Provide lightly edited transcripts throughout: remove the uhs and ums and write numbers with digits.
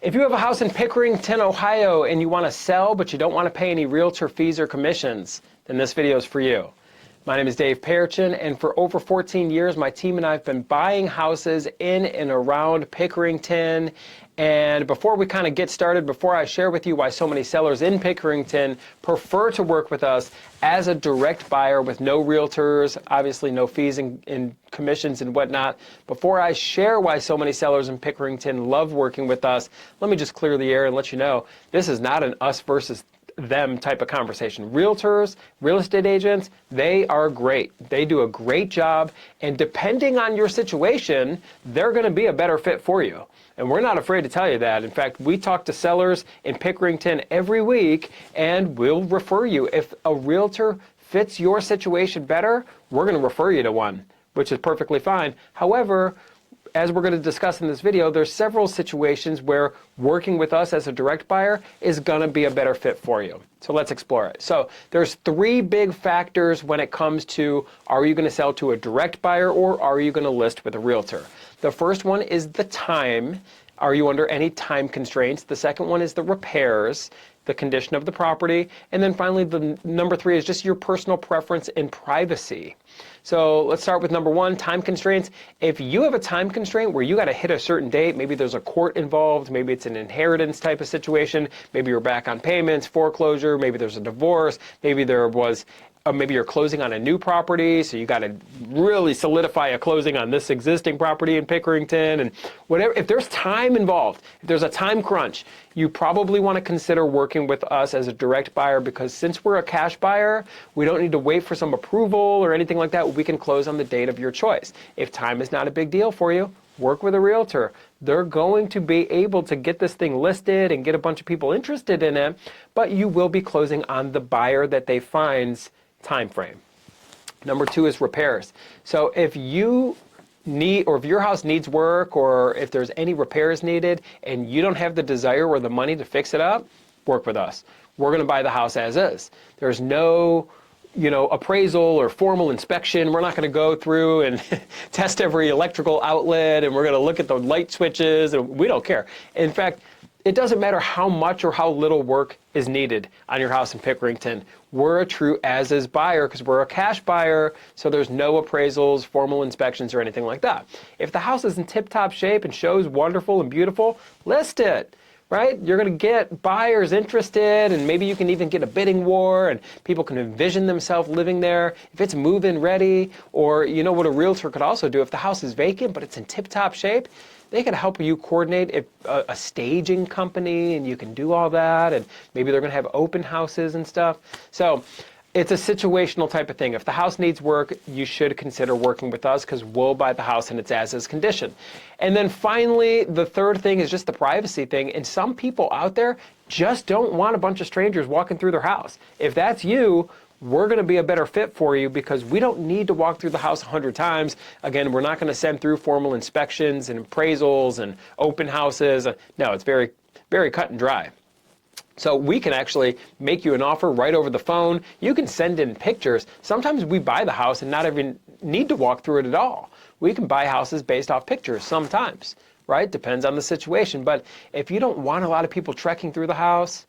If you have a house in Pickerington, Ohio, and you want to sell, but you don't want to pay any realtor fees or commissions, then this video is for you. My name is Dave Pickerington, and for over 14 years, my team and I have been buying houses in and around Pickerington. And before we kind of get started, before I share with you why so many sellers in Pickerington prefer to work with us as a direct buyer with no realtors, obviously no fees and commissions and whatnot, before I share why so many sellers in Pickerington love working with us, let me just clear the air and let you know, this is not an us versus them type of conversation. Realtors, real estate agents, they are great. They do a great job, and depending on your situation, they're going to be a better fit for you. And we're not afraid to tell you that. In fact, we talk to sellers in Pickerington every week, and we'll refer you. If a realtor fits your situation better, we're going to refer you to one, which is perfectly fine. However, as we're going to discuss in this video, there's several situations where working with us as a direct buyer is going to be a better fit for you. So let's explore it. So there's three big factors when it comes to, are you going to sell to a direct buyer or are you going to list with a realtor? The first one is the time. Are you under any time constraints? The second one is the repairs, the condition of the property. And then finally, the number three is just your personal preference and privacy. So let's start with number one, time constraints. If you have a time constraint where you got to hit a certain date, maybe there's a court involved, maybe it's an inheritance type of situation, maybe you're back on payments, foreclosure, maybe there's a divorce, maybe there was maybe you're closing on a new property, so you got to really solidify a closing on this existing property in Pickerington, and whatever. If there's time involved, if there's a time crunch, you probably want to consider working with us as a direct buyer, because since we're a cash buyer, we don't need to wait for some approval or anything like that. We can close on the date of your choice. If time is not a big deal for you, work with a realtor. They're going to be able to get this thing listed and get a bunch of people interested in it, but you will be closing on the buyer that they find's time frame. Number two is repairs. So if you need, or if your house needs work, or if there's any repairs needed and you don't have the desire or the money to fix it up, work with us. We're going to buy the house as is. There's no, appraisal or formal inspection. We're not going to go through and test every electrical outlet, and we're going to look at the light switches, and we don't care. In fact, it doesn't matter how much or how little work is needed on your house in Pickerington. We're a true as-is buyer because we're a cash buyer, so there's no appraisals, formal inspections, or anything like that. If the house is in tip-top shape and shows wonderful and beautiful, list it, right? You're going to get buyers interested, and maybe you can even get a bidding war, and people can envision themselves living there. If it's move-in ready, or you know what a realtor could also do, if the house is vacant but it's in tip-top shape, they can help you coordinate a staging company, and you can do all that, and maybe they're going to have open houses and stuff. So it's a situational type of thing. If the house needs work, you should consider working with us because we'll buy the house in its as-is condition. And then finally, the third thing is just the privacy thing. And some people out there just don't want a bunch of strangers walking through their house. If that's you, we're going to be a better fit for you because we don't need to walk through the house 100 times. Again, we're not going to send through formal inspections and appraisals and open houses. No, it's very, very cut and dry. So we can actually make you an offer right over the phone. You can send in pictures. Sometimes we buy the house and not even need to walk through it at all. We can buy houses based off pictures sometimes, right? Depends on the situation. But if you don't want a lot of people trekking through the house,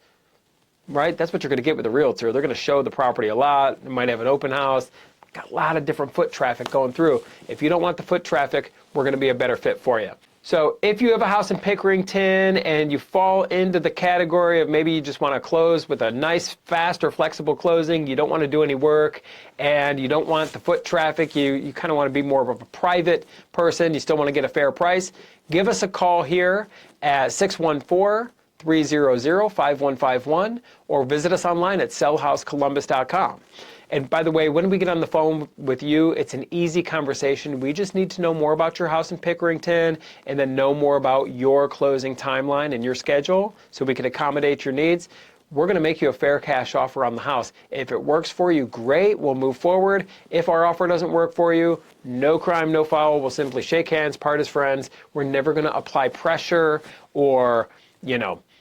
right? That's what you're going to get with a realtor. They're going to show the property a lot. They might have an open house. Got a lot of different foot traffic going through. If you don't want the foot traffic, we're going to be a better fit for you. So if you have a house in Pickerington and you fall into the category of maybe you just want to close with a nice, fast or flexible closing, you don't want to do any work, and you don't want the foot traffic, you kind of want to be more of a private person, you still want to get a fair price, give us a call here at 614-300-5151 or visit us online at sellhousecolumbus.com. And by the way, when we get on the phone with you, it's an easy conversation. We just need to know more about your house in Pickerington and then know more about your closing timeline and your schedule so we can accommodate your needs. We're going to make you a fair cash offer on the house. If it works for you, great, we'll move forward. If our offer doesn't work for you, no crime, no foul. We'll simply shake hands, part as friends. We're never going to apply pressure or,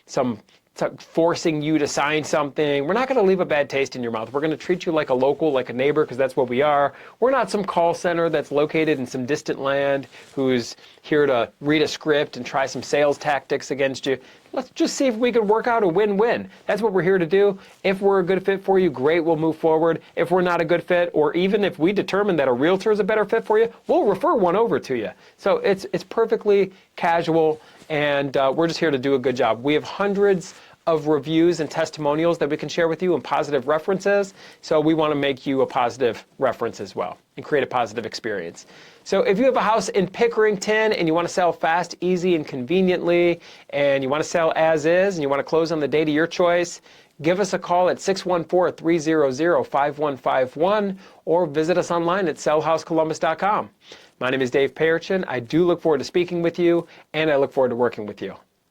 some forcing you to sign something. We're not going to leave a bad taste in your mouth. We're going to treat you like a local, like a neighbor, because that's what we are. We're not some call center that's located in some distant land who's here to read a script and try some sales tactics against you. Let's just see if we can work out a win-win. That's what we're here to do. If we're a good fit for you, great, we'll move forward. If we're not a good fit, or even if we determine that a realtor is a better fit for you, we'll refer one over to you. So it's perfectly casual, and we're just here to do a good job. We have hundreds of reviews and testimonials that we can share with you and positive references. So we want to make you a positive reference as well and create a positive experience. So if you have a house in Pickerington and you want to sell fast, easy, and conveniently, and you want to sell as is, and you want to close on the date of your choice, give us a call at 614-300-5151 or visit us online at sellhousecolumbus.com. My name is Dave Pickerington. I do look forward to speaking with you, and I look forward to working with you.